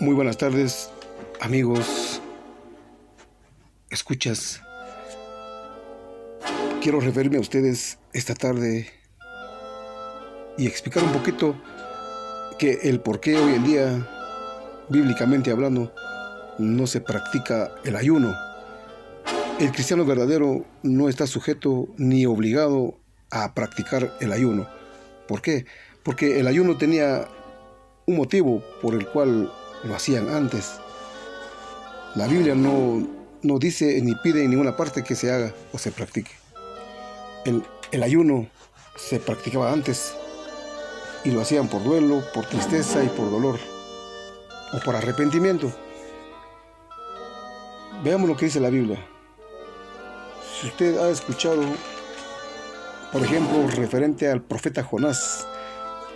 Muy buenas tardes, amigos, escuchas. Quiero referirme a ustedes esta tarde y explicar un poquito que el por qué hoy en día, bíblicamente hablando, no se practica el ayuno. El cristiano verdadero no está sujeto ni obligado a practicar el ayuno. ¿Por qué? Porque el ayuno tenía un motivo por el cual lo hacían antes. La Biblia no dice ni pide en ninguna parte que se haga o se practique. El ayuno se practicaba antes y lo hacían por duelo, por tristeza y por dolor o por arrepentimiento. Veamos lo que dice la Biblia. Si usted ha escuchado, por ejemplo, referente al profeta Jonás,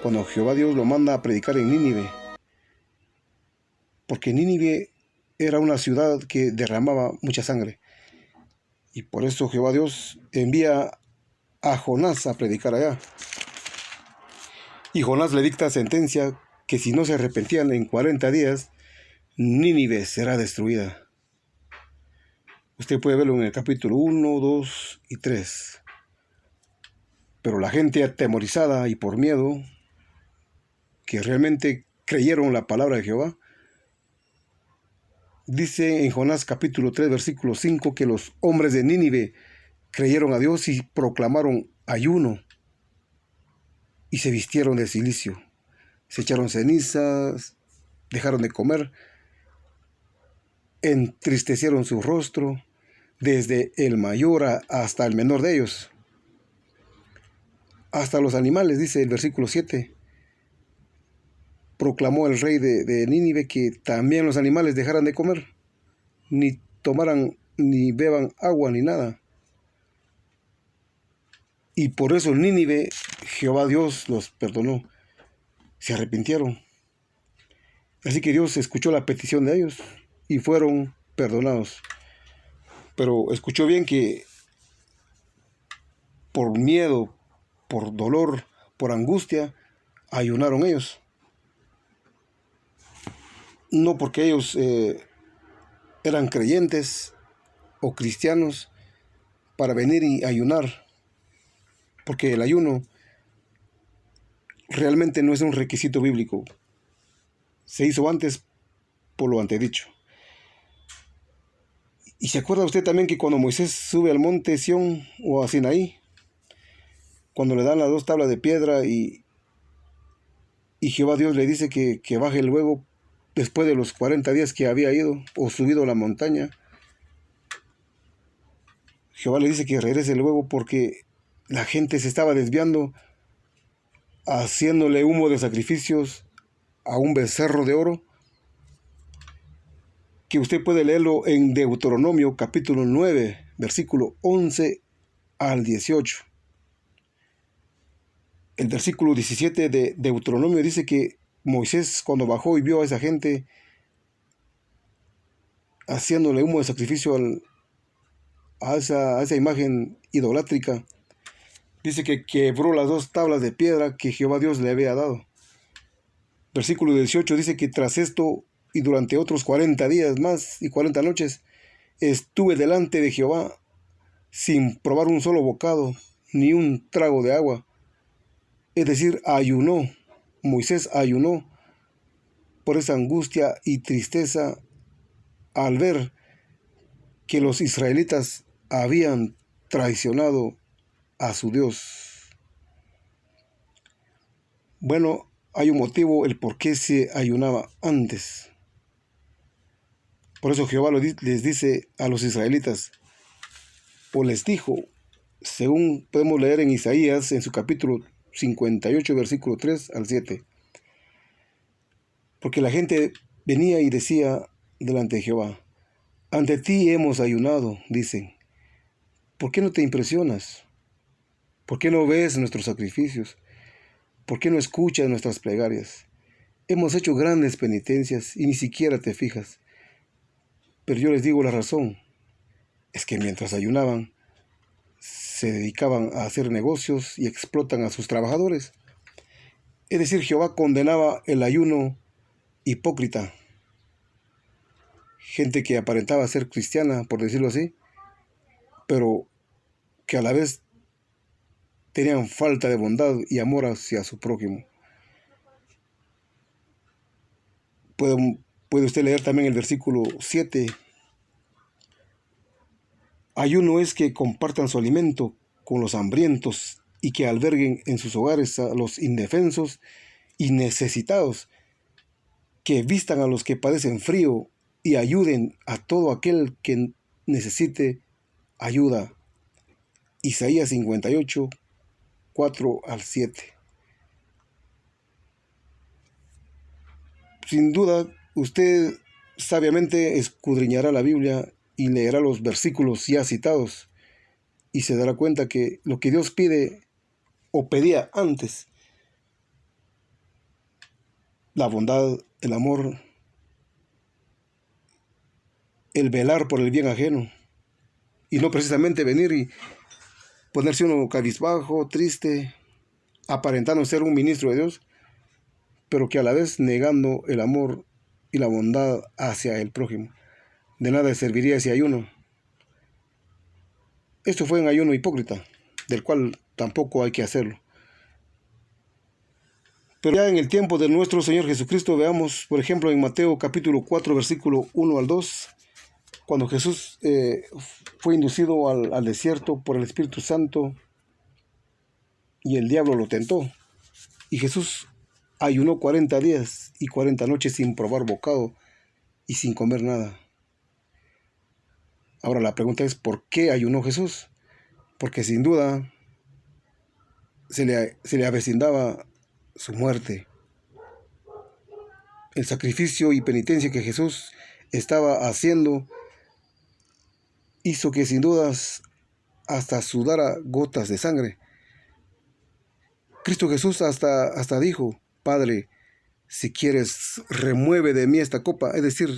cuando Jehová Dios lo manda a predicar en Nínive, porque Nínive era una ciudad que derramaba mucha sangre, y por eso Jehová Dios envía a Jonás a predicar allá. Y Jonás le dicta sentencia que si no se arrepentían en 40 días, Nínive será destruida. Usted puede verlo en el capítulo 1, 2 y 3. Pero la gente atemorizada y por miedo, que realmente creyeron la palabra de Jehová, dice en Jonás capítulo 3, versículo 5, que los hombres de Nínive creyeron a Dios y proclamaron ayuno y se vistieron de cilicio. Se echaron cenizas, dejaron de comer, entristecieron su rostro, desde el mayor hasta el menor de ellos. Hasta los animales, dice el versículo 7. Proclamó el rey de Nínive que también los animales dejaran de comer, ni tomaran ni beban agua ni nada. Y por eso en Nínive Jehová Dios los perdonó. Se arrepintieron. Así que Dios escuchó la petición de ellos y fueron perdonados. Pero escuchó bien que por miedo, por dolor, por angustia, ayunaron ellos. No porque ellos eran creyentes o cristianos para venir y ayunar, porque el ayuno realmente no es un requisito bíblico. Se hizo antes por lo antedicho. ¿Y se acuerda usted también que cuando Moisés sube al monte Sión o a Sinaí, cuando le dan las 2 tablas de piedra y Jehová Dios le dice que baje luego después de los 40 días que había ido o subido a la montaña? Jehová le dice que regrese luego porque la gente se estaba desviando, haciéndole humo de sacrificios a un becerro de oro, que usted puede leerlo en Deuteronomio capítulo 9, versículo 11 al 18. El versículo 17 de Deuteronomio dice que Moisés, cuando bajó y vio a esa gente haciéndole humo de sacrificio a esa imagen idolátrica, dice que quebró las 2 tablas de piedra que Jehová Dios le había dado. Versículo 18 dice que tras esto y durante otros 40 días más y 40 noches, estuve delante de Jehová sin probar un solo bocado ni un trago de agua. Es decir, ayunó. Moisés ayunó por esa angustia y tristeza al ver que los israelitas habían traicionado a su Dios. Bueno, hay un motivo el por qué se ayunaba antes. Por eso Jehová les dice a los israelitas, o les dijo, según podemos leer en Isaías, en su capítulo 58, versículo 3 al 7. Porque la gente venía y decía delante de Jehová, ante ti hemos ayunado, dicen. ¿Por qué no te impresionas? ¿Por qué no ves nuestros sacrificios? ¿Por qué no escuchas nuestras plegarias? Hemos hecho grandes penitencias y ni siquiera te fijas. Pero yo les digo la razón. Es que mientras ayunaban, se dedicaban a hacer negocios y explotan a sus trabajadores. Es decir, Jehová condenaba el ayuno hipócrita, gente que aparentaba ser cristiana, por decirlo así, pero que a la vez tenían falta de bondad y amor hacia su prójimo. Puede usted leer también el versículo 7. Ayuno es que compartan su alimento con los hambrientos y que alberguen en sus hogares a los indefensos y necesitados, que vistan a los que padecen frío y ayuden a todo aquel que necesite ayuda. Isaías 58, 4 al 7. Sin duda, usted sabiamente escudriñará la Biblia y leerá los versículos ya citados y se dará cuenta que lo que Dios pide o pedía antes, la bondad, el amor, el velar por el bien ajeno, y no precisamente venir y ponerse uno cabizbajo, triste, aparentando ser un ministro de Dios, pero que a la vez negando el amor y la bondad hacia el prójimo. De nada serviría ese ayuno. Esto fue un ayuno hipócrita, del cual tampoco hay que hacerlo. Pero ya en el tiempo de nuestro Señor Jesucristo, veamos, por ejemplo, en Mateo capítulo 4, versículo 1 al 2, cuando Jesús fue inducido al desierto por el Espíritu Santo y el diablo lo tentó. Y Jesús ayunó 40 días y 40 noches sin probar bocado y sin comer nada. Ahora la pregunta es, ¿por qué ayunó Jesús? Porque sin duda se le avecindaba su muerte. El sacrificio y penitencia que Jesús estaba haciendo hizo que sin dudas hasta sudara gotas de sangre. Cristo Jesús hasta dijo, Padre, si quieres, remueve de mí esta copa, es decir,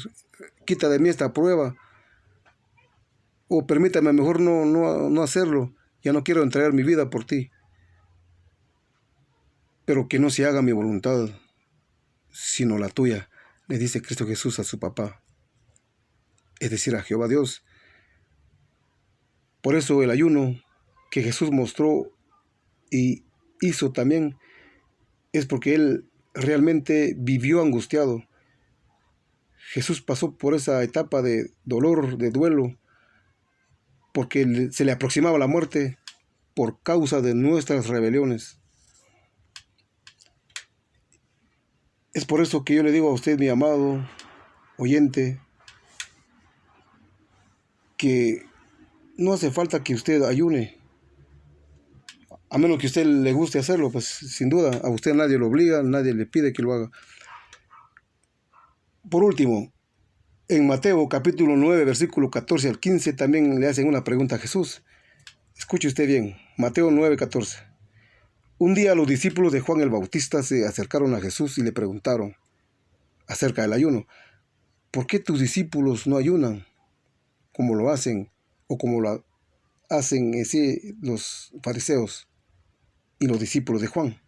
quita de mí esta prueba, o permítame mejor no hacerlo, ya no quiero entregar mi vida por ti. Pero que no se haga mi voluntad, sino la tuya, le dice Cristo Jesús a su papá, es decir, a Jehová Dios. Por eso el ayuno que Jesús mostró y hizo también es porque Él realmente vivió angustiado. Jesús pasó por esa etapa de dolor, de duelo, porque se le aproximaba la muerte por causa de nuestras rebeliones. Es por eso que yo le digo a usted, mi amado oyente, que no hace falta que usted ayune, a menos que a usted le guste hacerlo, pues sin duda, a usted nadie lo obliga, nadie le pide que lo haga. Por último, en Mateo capítulo 9, versículo 14 al 15, también le hacen una pregunta a Jesús. Escuche usted bien, Mateo 9, 14. Un día los discípulos de Juan el Bautista se acercaron a Jesús y le preguntaron acerca del ayuno. ¿Por qué tus discípulos no ayunan como lo hacen o como lo hacen los fariseos y los discípulos de Juan?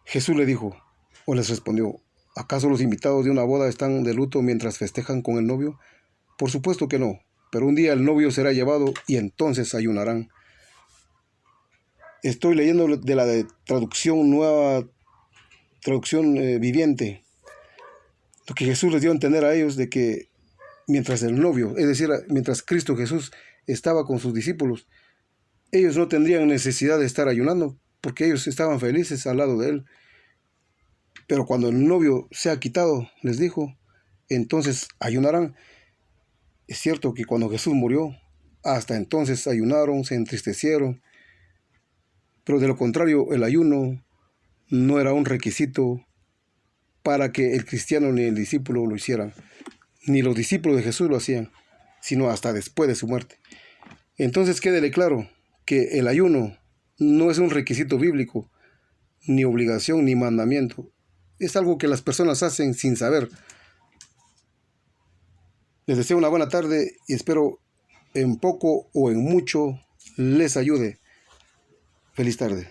Jesús le dijo, o les respondió, ¿acaso los invitados de una boda están de luto mientras festejan con el novio? Por supuesto que no, pero un día el novio será llevado y entonces ayunarán. Estoy leyendo de la traducción nueva, traducción viviente. Lo que Jesús les dio a entender a ellos de que mientras el novio, es decir, mientras Cristo Jesús estaba con sus discípulos, ellos no tendrían necesidad de estar ayunando porque ellos estaban felices al lado de Él. Pero cuando el novio sea quitado, les dijo, entonces ayunarán. Es cierto que cuando Jesús murió, hasta entonces ayunaron, se entristecieron, pero de lo contrario, el ayuno no era un requisito para que el cristiano ni el discípulo lo hicieran. Ni los discípulos de Jesús lo hacían, sino hasta después de su muerte. Entonces quédele claro que el ayuno no es un requisito bíblico, ni obligación, ni mandamiento. Es algo que las personas hacen sin saber. Les deseo una buena tarde y espero en poco o en mucho les ayude. Feliz tarde.